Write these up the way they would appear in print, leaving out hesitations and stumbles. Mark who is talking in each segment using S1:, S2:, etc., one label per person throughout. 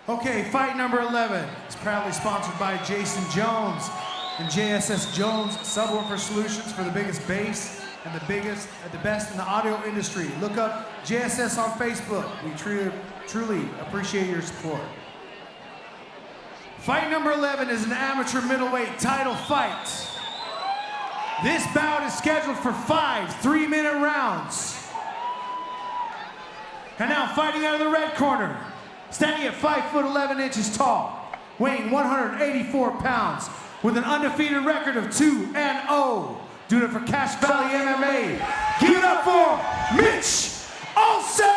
S1: Okay, fight number 11 is proudly sponsored by Jason Jones and JSS Jones Subwoofer Solutions for the biggest bass and the best in the audio industry. Look up JSS on Facebook. We truly appreciate your support. Fight number 11 is an amateur middleweight title fight. This bout is scheduled for 5 3-minute rounds. And now fighting out of the red corner, standing at 5 foot 11 inches tall, weighing 184 pounds, with an undefeated record of 2-0, doing it for Cache Valley MMA. Give it up for Mitch Olsen!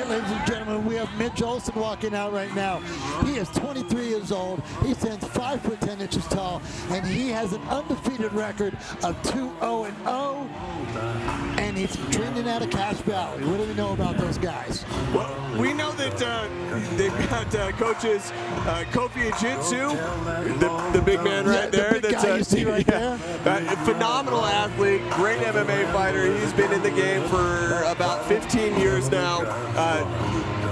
S2: Ladies and gentlemen, we have Mitch Olsen walking out right now. He is 23 years old. He stands 5 foot 10 inches tall, and he has an undefeated record of 2-0-0. And he's training out of Cache Valley. What do we know about those guys?
S3: Well, we know that they've got coaches Kofi Ajitsu, the big man right there.
S2: The big guy you see right there.
S3: Phenomenal athlete, great MMA fighter. He's been in the game for about 15 years now.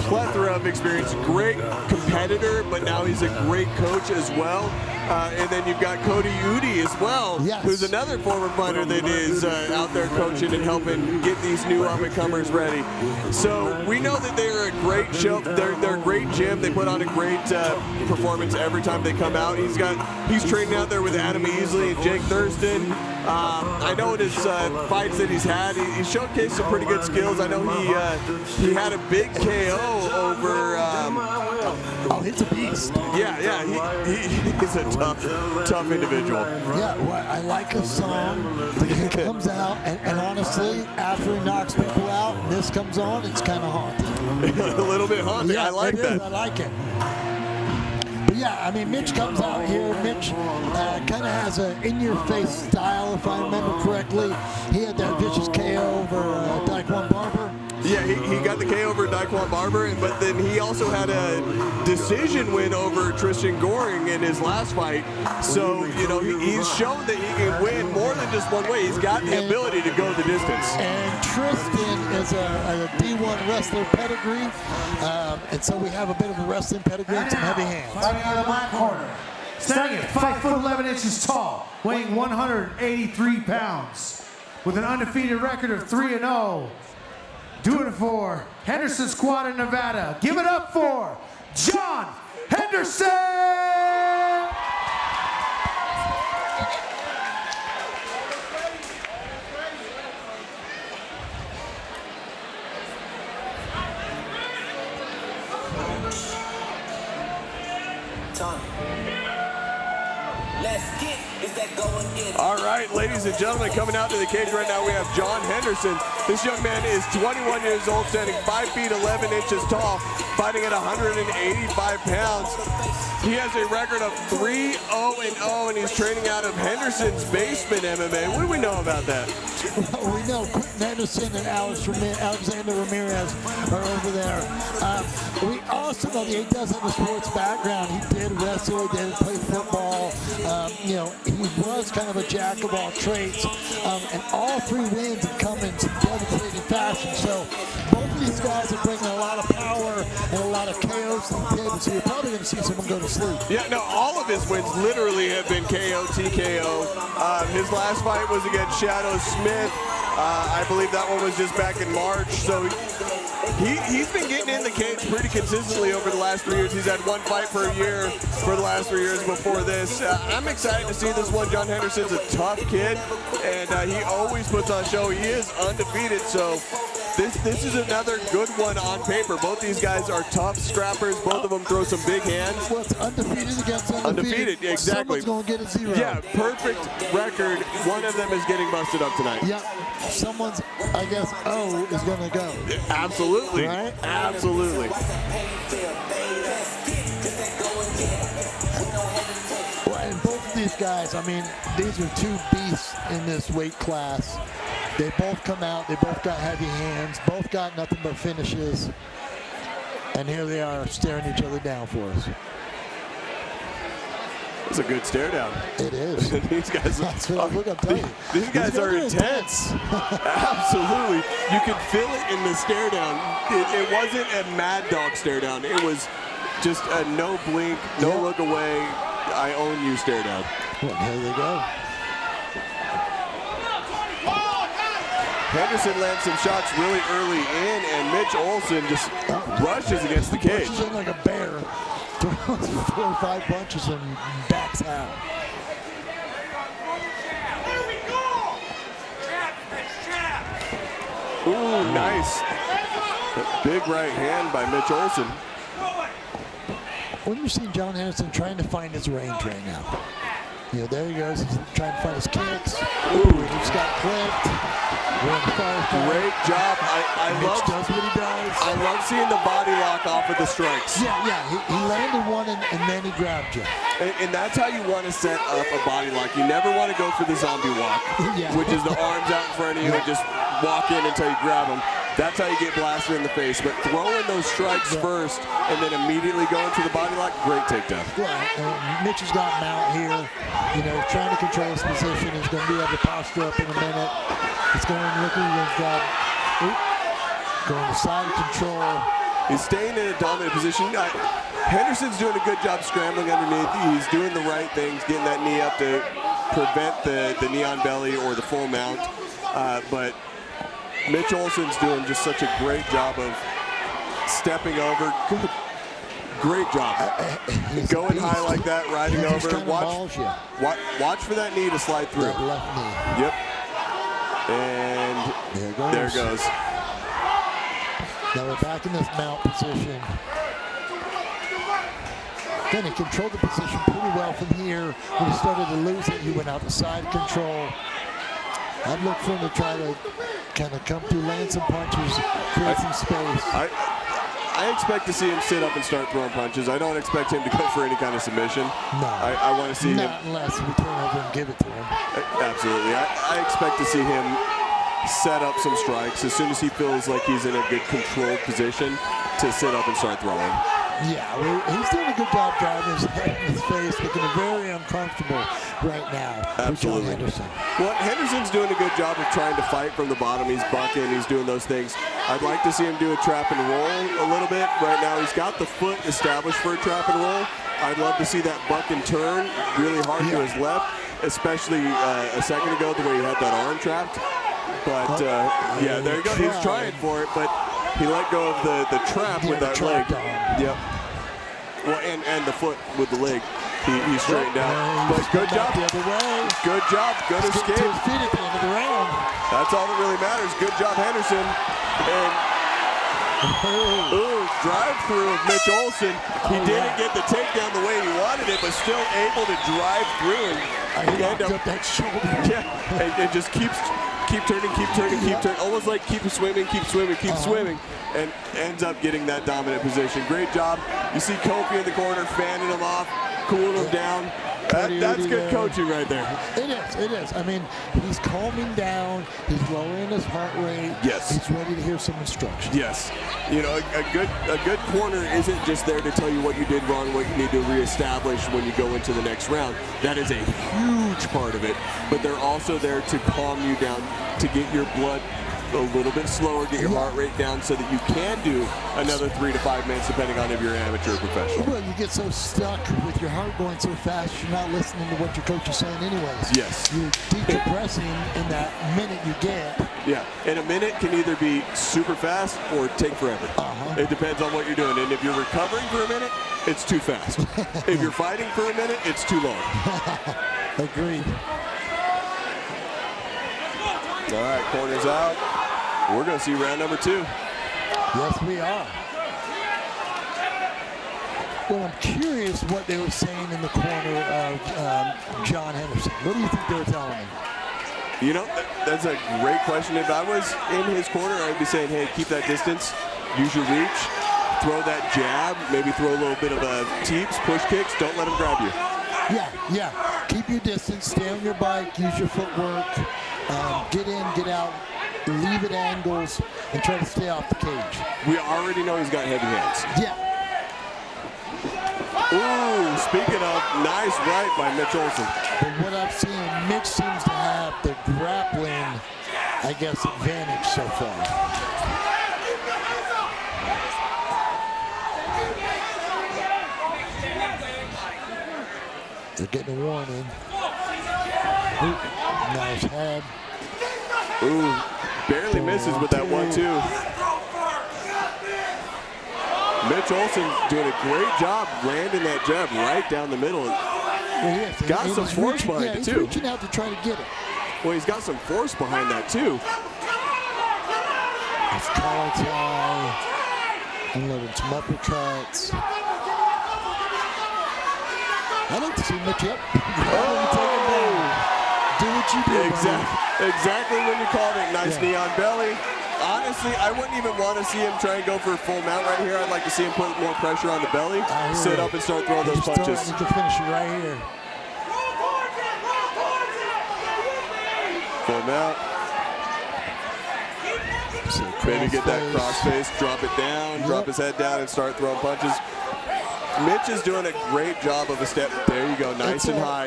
S3: Plethora of experience, great competitor, but now he's a great coach as well. And then you've got Cody Udy as well,
S2: yes,
S3: who's another former fighter that is out there coaching and helping get these new up-and-comers ready. So we know that they're a great show. They're a great gym. They put on a great performance every time they come out. He's training out there with Adam Easley and Jake Thurston. I know in his fights that he's had, he showcased some pretty good skills. I know he had a big KO over.
S2: Oh, he's a beast.
S3: Yeah, he's a tough individual.
S2: Yeah, well, I like his song. He comes out, and honestly, after he knocks people out, and this comes on, it's kind of haunting.
S3: A little bit haunting.
S2: Yeah,
S3: I like that.
S2: I like it. But yeah, I mean, Mitch comes out here. Mitch kind of has an in-your-face style, if I remember correctly. He had that vicious KO over Daquan Barber.
S3: Yeah, he got the KO over Daquan Barber, but then he also had a decision win over Tristan Goring in his last fight. So, you know, he's shown that he can win more than just one way. He's got the ability to go the distance.
S2: And Tristan is a D1 wrestler pedigree, and so we have a bit of a wrestling pedigree and some heavy hands.
S1: Fighting out of the black corner, standing at 5 foot 11 inches tall, weighing 183 pounds, with an undefeated record of 3-0. Doing it for Henderson squad in Nevada. Give it up for John Henderson!
S3: All right, ladies and gentlemen, coming out to the cage right now, we have John Henderson. This young man is 21 years old, standing 5 feet 11 inches tall, fighting at 185 pounds. He has a record of 3-0-0, and he's training out of Henderson's Basement MMA. What do we know about that?
S2: Well, we know Quentin Henderson and Alexander Ramirez are over there. We also know that he does have a sports background. He did wrestle, he did play football. You know, he was kind of a jack of all trades. And all 3 wins have come in some devastating fashion. So both of these guys are bringing a lot of power and a lot of KOs to the table. So you're probably going to see someone go to sleep.
S3: Yeah, no, all of his wins literally have been KO, TKO. His last fight was against Shadow Smith. I believe that one was just back in March. So he's been getting in the cage pretty consistently over the last 3 years. He's had 1 fight per year for the last 3 years before this. I'm excited to see this one. John Henderson's a tough kid, and he always puts on show. He is undefeated, so this is another good one on paper. Both these guys are tough scrappers. Both of them throw some big hands.
S2: Well, it's undefeated against undefeated.
S3: Undefeated, exactly.
S2: Someone's going to get a 0.
S3: Yeah, perfect record. One of them is getting busted up tonight.
S2: Yeah, someone's, I guess, O is going to go.
S3: Absolutely.
S2: Right?
S3: Absolutely.
S2: Well, and both of these guys, I mean, these are 2 beasts in this weight class. They both come out, they both got heavy hands, both got nothing but finishes. And here they are staring each other down for us.
S3: It's a good stare down.
S2: It is.
S3: These guys, these guys are intense.
S2: intense.
S3: Absolutely. You could feel it in the stare down. It wasn't a mad dog stare down. It was just a no blink, no look away, I own you stare down.
S2: Well, here they go.
S3: Henderson lands some shots really early in, and Mitch Olsen just rushes against the cage.
S2: Rushes in like a bear. Throws 4 or 5 punches and backs out.
S3: Ooh, nice. Big right hand by Mitch Olsen.
S2: When you're seeing John Henderson trying to find his range right now. You know, there he goes. He's trying to find his kicks. Ooh, he just got clipped.
S3: Great job. I love
S2: does what he does.
S3: I love seeing the body lock off of the strikes.
S2: Yeah. He landed one and then he grabbed you.
S3: And that's how you want to set up a body lock. You never want to go for the zombie walk, which is the arms out in front of you and just walk in until you grab them. That's how you get blasted in the face. But throwing those strikes first and then immediately going to the body lock, great takedown.
S2: Right. Mitch has got him out here. You know, trying to control his position. He's going to be able to posture up in a minute. He's going looking at going to side control.
S3: He's staying in a dominant position. Henderson's doing a good job scrambling underneath. He's doing the right things, getting that knee up to prevent the knee on belly or the full mount. But Mitch Olsen's doing just such a great job of stepping over. Great job. Going high like that, riding over. Watch for that knee to slide through.
S2: That left knee.
S3: Yep. And there it goes.
S2: Now we're back in this mount position. Then he controlled the position pretty well from here. When he started to lose it, he went out to side control. I'd look for him to try to kind of come through, land some punches, create some space.
S3: I expect to see him sit up and start throwing punches. I don't expect him to go for any kind of submission.
S2: No.
S3: I want to see him.
S2: Not unless we turn over and give it to him.
S3: Absolutely. I expect to see him set up some strikes as soon as he feels like he's in a good controlled position to sit up and start throwing.
S2: Yeah, he's doing a good job driving his head in his face, looking very uncomfortable right now.
S3: Absolutely.
S2: Henderson.
S3: Well, Henderson's doing a good job of trying to fight from the bottom. He's bucking, he's doing those things. I'd like to see him do a trap and roll a little bit. Right now, he's got the foot established for a trap and roll. I'd love to see that buck and turn really hard to his left, especially a second ago, the way he had that arm trapped. But, yeah, there you go. He's trying for it, but he let go of the trap with that leg. Yep. Well, and the foot with the leg. He straightened out. But good job. Good job. Good escape.
S2: To his feet at the end of the round.
S3: That's all that really matters. Good job, Henderson. And drive through of Mitch Olsen. He didn't get the takedown the way he wanted it, but still able to drive through and
S2: locked up that shoulder.
S3: Yeah, and just keep turning, almost like keep swimming, and ends up getting that dominant position. Great job. You see Kofi in the corner fanning him off, cooling him down. That's good coaching right there.
S2: It is. I mean, he's calming down. He's lowering his heart rate.
S3: Yes.
S2: He's ready to hear some instructions.
S3: Yes. You know, a good corner isn't just there to tell you what you did wrong, what you need to reestablish when you go into the next round. That is a huge part of it. But they're also there to calm you down, to get your blood a little bit slower, get your heart rate down so that you can do another 3 to 5 minutes, depending on if you're amateur or professional.
S2: Well, you get so stuck with your heart going so fast, you're not listening to what your coach is saying anyways.
S3: Yes.
S2: You're decompressing in that minute you get.
S3: Yeah, and a minute can either be super fast or take forever. It depends on what you're doing. And if you're recovering for a minute, it's too fast. If you're fighting for a minute, it's too long.
S2: Agreed.
S3: All right, corners out. We're going to see round number 2.
S2: Yes, we are. Well, I'm curious what they were saying in the corner of John Henderson. What do you think they were telling him?
S3: You know, that's a great question. If I was in his corner, I'd be saying, hey, keep that distance, use your reach, throw that jab, maybe throw a little bit of teeps, push kicks, don't let him grab you.
S2: Yeah. Keep your distance, stay on your bike, use your footwork, get in, get out, leave at angles, and try to stay off the cage.
S3: We already know he's got heavy hands.
S2: Yeah.
S3: Ooh, speaking of, nice right by Mitch Olsen.
S2: But what I've seen, Mitch seems to have the grappling, I guess, advantage so far. They're getting a warning. Ooh, nice head.
S3: Ooh, barely misses with that 1-2. Mitch Olsen doing a great job landing that jab right down the middle. Got some force behind it, too.
S2: He's reaching out to try to get it.
S3: Well, he's got some force behind that, too.
S2: It's collar tie. Unloading some uppercuts. I'd like to see Mitch up. Do what you do.
S3: Exactly when you called it. Nice knee on belly. Honestly, I wouldn't even want to see him try and go for a full mount right here. I'd like to see him put more pressure on the belly, sit up and start throwing those punches.
S2: He can finish it right here.
S3: Full mount. Maybe get that cross face, drop it down, drop his head down, and start throwing punches. Mitch is doing a great job of a step. There you go, nice and high.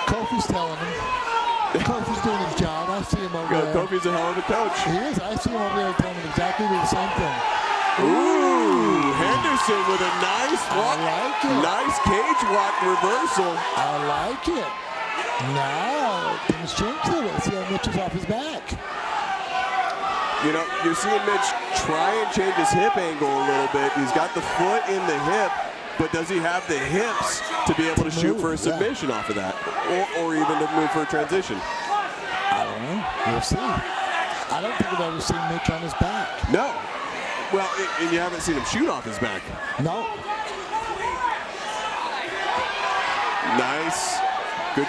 S2: Kofi's telling him. Kofi's doing his job. I see him over there.
S3: Kofi's a hell of a coach.
S2: He is. I see him over there telling him exactly the same thing.
S3: Ooh, Henderson with a nice walk.
S2: I like it.
S3: Nice cage walk reversal.
S2: I like it. Now, things change a little bit. See how Mitch is off his back.
S3: You know, you're seeing Mitch try and change his hip angle a little bit. He's got the foot in the hip, but does he have the hips to be able to shoot for a submission off of that? Or even to move for a transition?
S2: I don't know. We'll see. I don't think I've ever seen Mitch on his back.
S3: No. Well, and you haven't seen him shoot off his back.
S2: No.
S3: Nice. Good.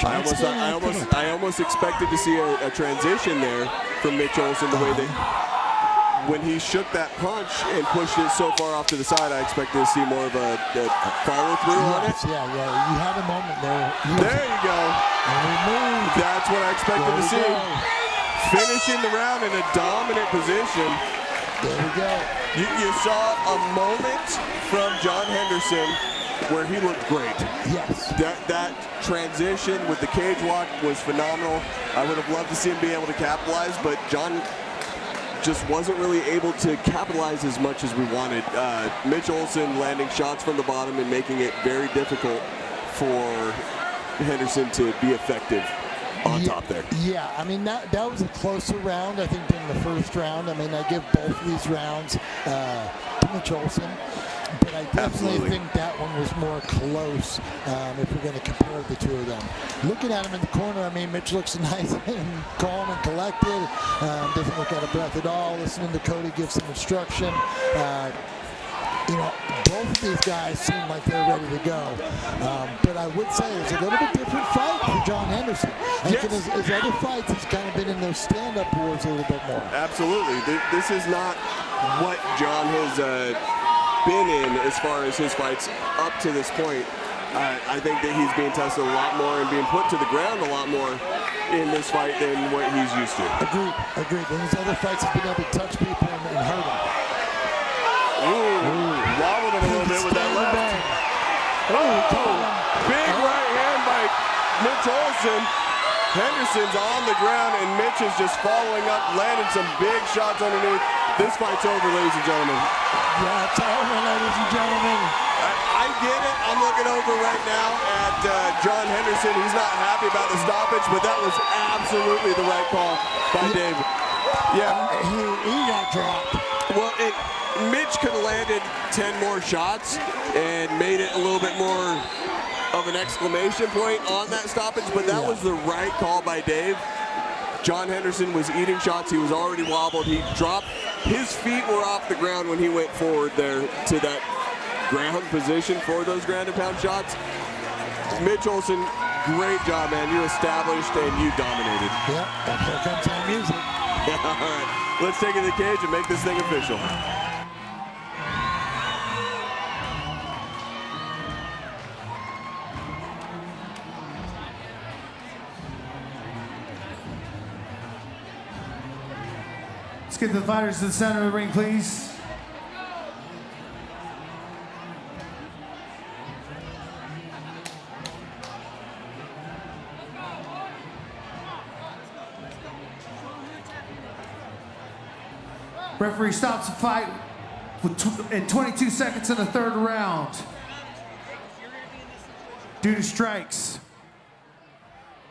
S3: I almost expected to see a transition there from Mitch Olsen, the way that when he shook that punch and pushed it so far off to the side, I expected to see more of a follow through on it.
S2: Yeah, you had a moment there.
S3: There you go.
S2: And we moved.
S3: That's what I expected to see. Finishing the round in a dominant position.
S2: There we go.
S3: You saw a moment from John Henderson where he looked great.
S2: Yes.
S3: That transition with the cage walk was phenomenal. I would have loved to see him be able to capitalize, but John just wasn't really able to capitalize as much as we wanted. Mitch Olsen landing shots from the bottom and making it very difficult for Henderson to be effective on top there.
S2: Yeah, I mean, that was a closer round, I think, than the first round. I mean, I give both of these rounds to Mitch Olsen. But I definitely think that one was more close if we're going to compare the two of them. Looking at him in the corner, I mean, Mitch looks nice and calm and collected. Doesn't look out of breath at all. Listening to Cody give some instruction. You know, both of these guys seem like they're ready to go. But I would say it's a little bit different fight for John Henderson. I think his other fights, he's kind of been in those stand-up wars a little bit more.
S3: Absolutely. This is not what John has been in as far as his fights up to this point. I think that he's being tested a lot more and being put to the ground a lot more in this fight than what he's used to.
S2: Agreed. In his other fights, he's been able to touch people and hurt them.
S3: Wobbled him a little bit with that left. Big right hand by Mitch Olsen. Henderson's on the ground, and Mitch is just following up, landing some big shots underneath. This fight's over, ladies and gentlemen.
S2: Yeah, it's over, ladies and gentlemen.
S3: I get it. I'm looking over right now at John Henderson. He's not happy about the stoppage, but that was absolutely the right call by Dave. Yeah.
S2: He got dropped.
S3: Well, Mitch could have landed 10 more shots and made it a little bit more of an exclamation point on that stoppage, but that was the right call by Dave. John Henderson was eating shots. He was already wobbled. He dropped. His feet were off the ground when he went forward there to that ground position for those ground and pound shots. Mitch Olsen, great job, man. You established and you dominated.
S2: Yep, and here comes our music.
S3: All right, let's take it to the cage and make this thing official.
S1: Let's get the fighters to the center of the ring, please. Referee stops the fight in 22 seconds in the third round due to strikes.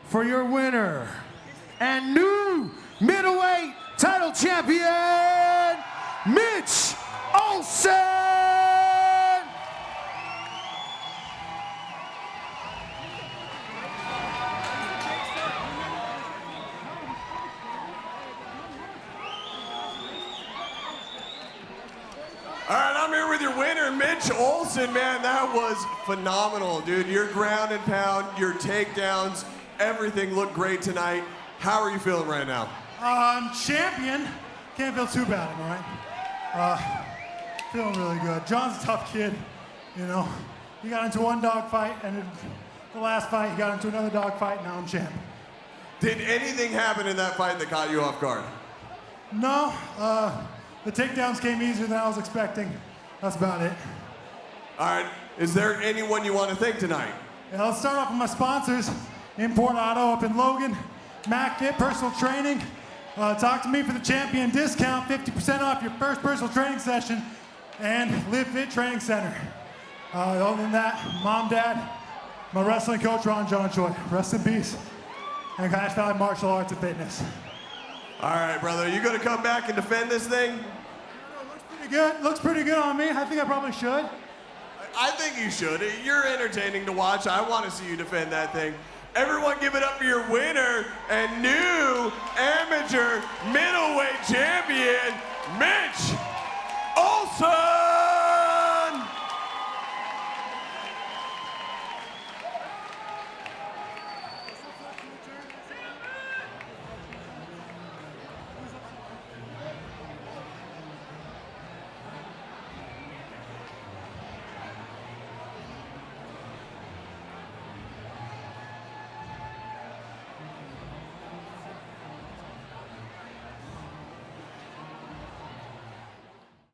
S1: For your winner and new middleweight title champion, Mitch Olsen!
S3: All right, I'm here with your winner, Mitch Olsen. Man, that was phenomenal, dude. Your ground and pound, your takedowns, everything looked great tonight. How are you feeling right now?
S4: I'm champion. Can't feel too bad, am I right? Feeling really good. John's a tough kid, you know. He got into one dog fight, and the last fight, he got into another dog fight, and now I'm champ.
S3: Did anything happen in that fight that caught you off guard?
S4: No, the takedowns came easier than I was expecting. That's about it.
S3: All right, is there anyone you want to thank tonight?
S4: Yeah, let's start off with my sponsors. Import Auto up in Logan, MacFit Personal Training. Talk to me for the champion discount, 50% off your first personal training session, and Live Fit Training Center. Other than that, Mom, Dad, my wrestling coach, Ron John Choi. Rest in peace. And Cash Valley Martial Arts and Fitness.
S3: All right, brother, you gonna come back and defend this thing?
S4: Looks pretty good. Looks pretty good on me. I think I probably should.
S3: I think you should. You're entertaining to watch. I want to see you defend that thing. Everyone give it up for your winner and new amateur middleweight champion, Mitch Olsen!